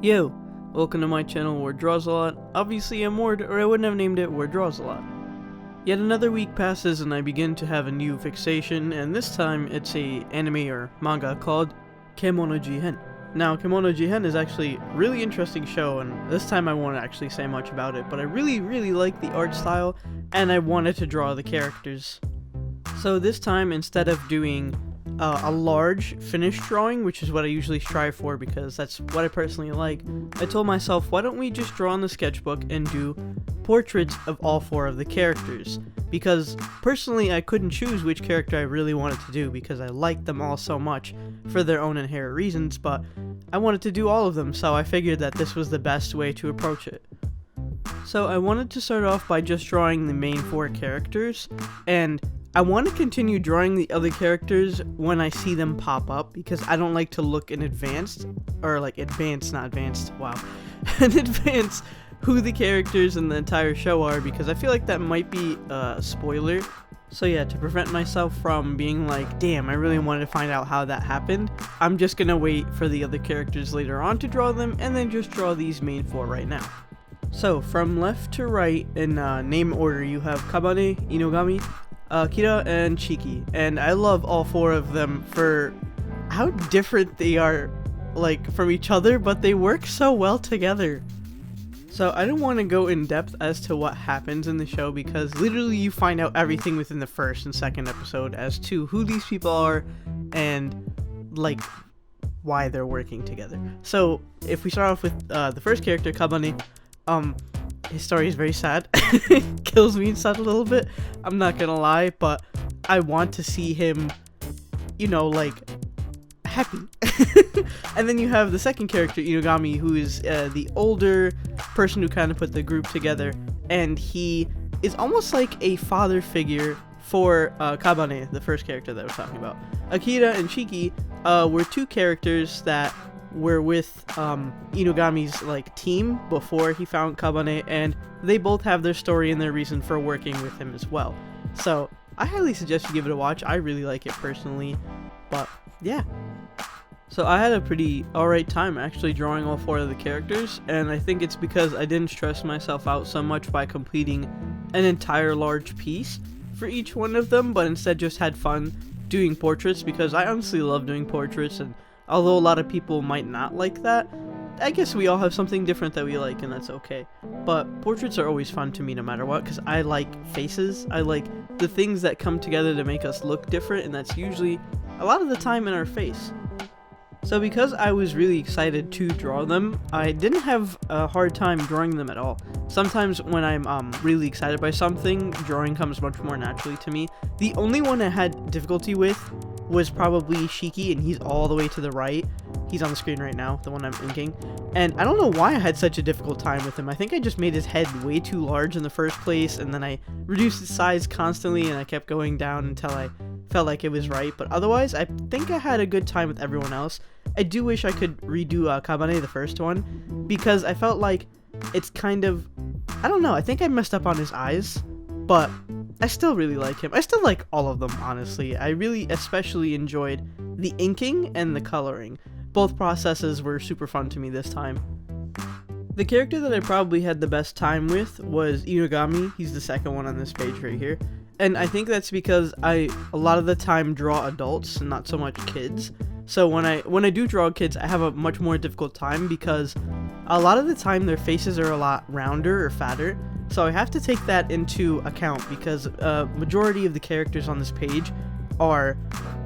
Yo, welcome to my channel Word Draws a Lot. Obviously I'm Ward, or I wouldn't have named it Word Draws a Lot. Yet another week passes and I begin to have a new fixation, and this time it's a anime or manga called Kemono Jihen. Now, Kemono Jihen is actually a really interesting show, and this time I won't actually say much about it, but I really like the art style, and I wanted to draw the characters. So this time, instead of doing a large finished drawing, which is what I usually strive for because that's what I personally like, I told myself, why don't we just draw in the sketchbook and do portraits of all four of the characters? Because personally I couldn't choose which character I really wanted to do because I liked them all so much for their own inherent reasons, but I wanted to do all of them, so I figured that this was the best way to approach it. So I wanted to start off by just drawing the main four characters, and I want to continue drawing the other characters when I see them pop up, because I don't like to look in advance, or like advanced, not advanced, wow, in advance who the characters in the entire show are, because I feel like that might be a spoiler. So yeah, to prevent myself from being like, damn, I really wanted to find out how that happened, I'm just gonna wait for the other characters later on to draw them, and then just draw these main four right now. So from left to right in name order, you have Kabane, Inogami, Kira, and Chiki, and I love all four of them for how different they are, like, from each other, but they work so well together. So I don't want to go in depth as to what happens in the show, because literally you find out everything within the first and second episode as to who these people are and like why they're working together. So if we start off with the first character, Kabane, his story is very sad. It kills me inside a little bit, I'm not gonna lie, but I want to see him, you know, like, happy. And then you have the second character, Inogami, who is the older person who kind of put the group together, and he is almost like a father figure for Kabane, the first character that I was talking about. Akira and Chiki were two characters that were with Inogami's like team before he found Kabane, and they both have their story and their reason for working with him as well. So I highly suggest you give it a watch. I really like it personally, but yeah. So I had a pretty alright time actually drawing all four of the characters, and I think it's because I didn't stress myself out so much by completing an entire large piece for each one of them, but instead just had fun doing portraits, because I honestly love doing portraits, and although a lot of people might not like that, I guess we all have something different that we like, and that's okay. But portraits are always fun to me no matter what, because I like faces. I like the things that come together to make us look different, and that's usually a lot of the time in our face. So because I was really excited to draw them, I didn't have a hard time drawing them at all. Sometimes when I'm really excited by something, drawing comes much more naturally to me. The only one I had difficulty with was probably Shiki, and he's all the way to the right. He's on the screen right now, the one I'm inking. And I don't know why I had such a difficult time with him. I think I just made his head way too large in the first place, and then I reduced his size constantly, and I kept going down until I felt like it was right. But otherwise, I think I had a good time with everyone else. I do wish I could redo Kabane, the first one, because I felt like it's kind of, I don't know, I think I messed up on his eyes, but I still really like him. I still like all of them, honestly. I really especially enjoyed the inking and the coloring. Both processes were super fun to me this time. The character that I probably had the best time with was Inogami. He's the second one on this page right here. And I think that's because I, a lot of the time, draw adults and not so much kids. So when I do draw kids, I have a much more difficult time, because a lot of the time their faces are a lot rounder or fatter. So I have to take that into account, because majority of the characters on this page are,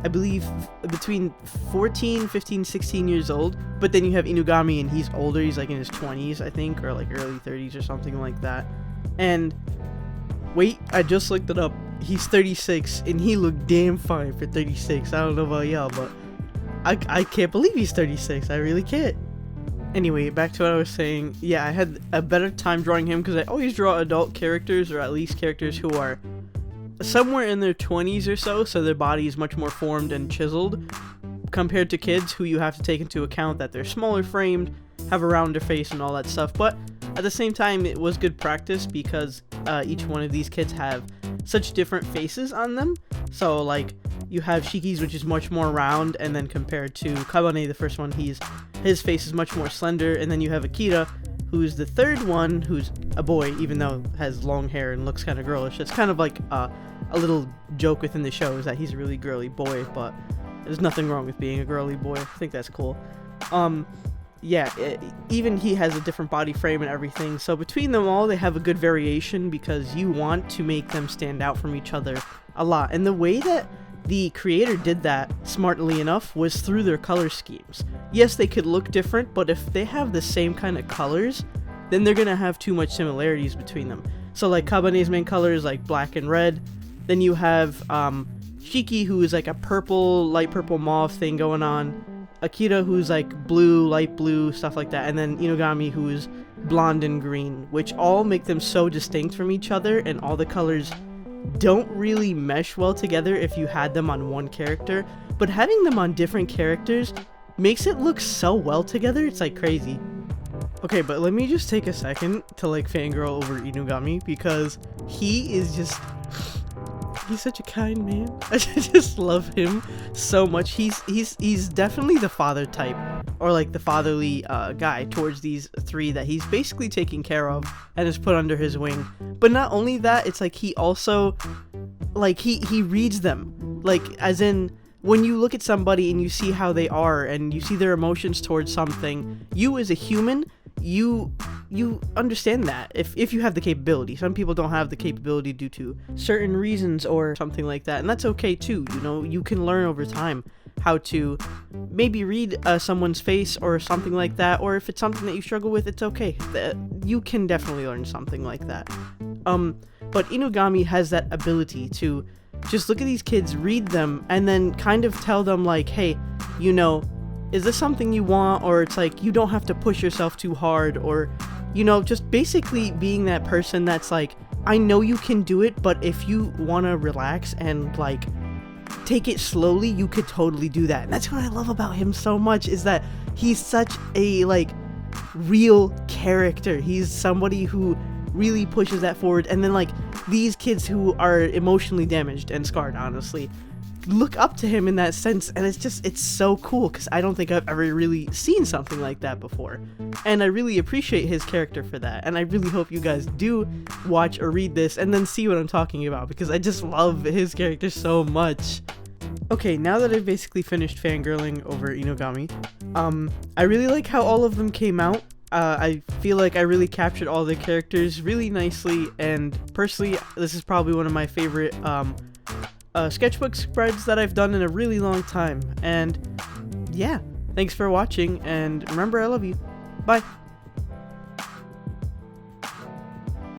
I believe, between 14, 15, 16 years old. But then you have Inogami, and he's older. He's like in his 20s, I think, or like early 30s or something like that. And wait, I just looked it up. He's 36, and he looked damn fine for 36. I don't know about y'all, but I can't believe he's 36. I really can't. Anyway, back to what I was saying. Yeah, I had a better time drawing him because I always draw adult characters, or at least characters who are somewhere in their 20s or so their body is much more formed and chiseled, compared to kids who you have to take into account that they're smaller framed, have a rounder face and all that stuff. But at the same time, it was good practice, because each one of these kids have such different faces on them. So like, you have Shiki's, which is much more round, and then compared to Kabane, the first one, he's his face is much more slender. And then you have Akira, who's the third one, who's a boy, even though has long hair and looks kind of girlish. It's kind of like a little joke within the show is that he's a really girly boy, but there's nothing wrong with being a girly boy. I think that's cool. Yeah, even he has a different body frame and everything. So between them all, they have a good variation because you want to make them stand out from each other a lot. And the way that the creator did that, smartly enough, was through their color schemes. Yes, they could look different, but if they have the same kind of colors, then they're gonna have too much similarities between them. So like Kabane's main color is like black and red. Then you have Shiki, who is like a purple, light purple mauve thing going on. Akira, who's like blue, light blue, stuff like that. And then Inugami, who's blonde and green, which all make them so distinct from each other, and all the colors don't really mesh well together if you had them on one character. But having them on different characters makes it look so well together, it's like crazy. Okay, but let me just take a second to like fangirl over Inugami, because he is just... he's such a kind man. I just love him so much. He's definitely the father type, or like the fatherly guy towards these three that he's basically taking care of and is put under his wing. But not only that, it's like he also like he reads them, like as in when you look at somebody and you see how they are and you see their emotions towards something, you as a human, you understand that if you have the capability. Some people don't have the capability due to certain reasons or something like that, and that's okay too. You know, you can learn over time how to maybe read someone's face or something like that, or if it's something that you struggle with, it's okay. You can definitely learn something like that. But Inugami has that ability to just look at these kids, read them, and then kind of tell them like, hey, you know, is this something you want? Or it's like, you don't have to push yourself too hard, or, you know, just basically being that person that's like, I know you can do it, but if you want to relax and like take it slowly, you could totally do that. And that's what I love about him so much, is that he's such a like real character. He's somebody who really pushes that forward. And then like these kids who are emotionally damaged and scarred, honestly, look up to him in that sense, and it's so cool, because I don't think I've ever really seen something like that before, and I really appreciate his character for that. And I really hope you guys do watch or read this and then see what I'm talking about, because I just love his character so much. Okay, now that I've basically finished fangirling over Inugami, I really like how all of them came out. I feel like I really captured all the characters really nicely, and personally, this is probably one of my favorite sketchbook spreads that I've done in a really long time. And yeah, thanks for watching, and remember, I love you. Bye.